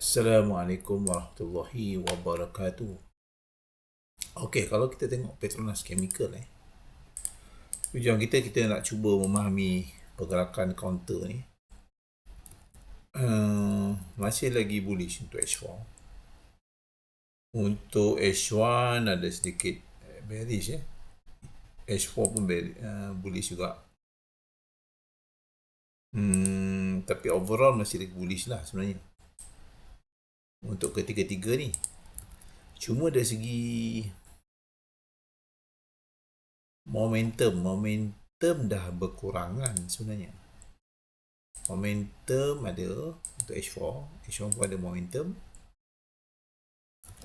Assalamualaikum warahmatullahi wabarakatuh. Okey, kalau kita tengok Petronas Chemical tujuan kita nak cuba memahami pergerakan counter ni. Masih lagi bullish untuk H4. Untuk H1 ada sedikit bearish H4 pun bullish juga. Tapi overall masih lagi bullish lah sebenarnya untuk ketiga-tiga ni. Cuma dari segi momentum dah berkurangan sebenarnya. Momentum ada untuk H4 pun ada momentum.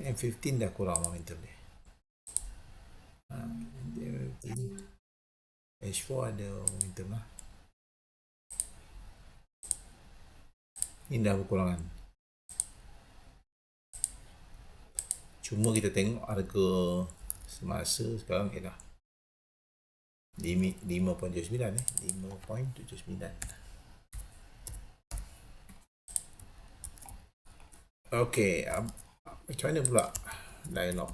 M15 dah kurang momentum dia. H4 ada momentum lah. Ini dah berkurangan. Cuma kita tengok harga semasa sekarang ialah 5.79 5.79. Okey, macam mana pula dialog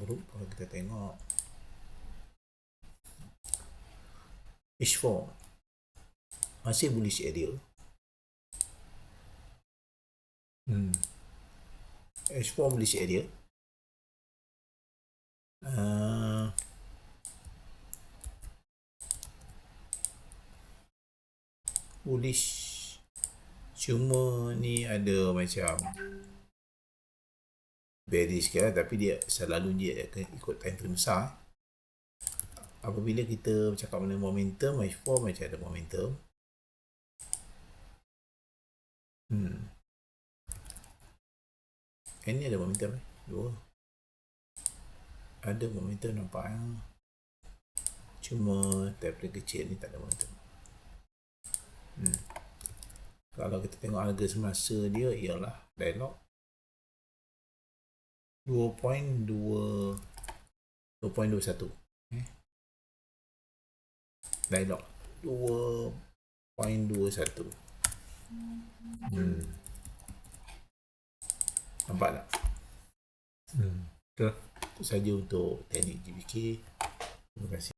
buruk kalau kita tengok H4 masih bullish area. H4 bullish area. Bullish, cuma ni ada macam bearish kan, tapi dia selalu dia akan ikut time frame besar. Apabila kita bercakap mengenai momentum, H4 macam ada momentum. Ini ada momentum dua. Ada momentum nampak cuma time frame kecil ni tak ada momentum. Kalau kita tengok harga semasa dia ialah dialog 2.21 dialog 2.21. Nampak tak? Itu saja untuk teknik GBK. Terima kasih.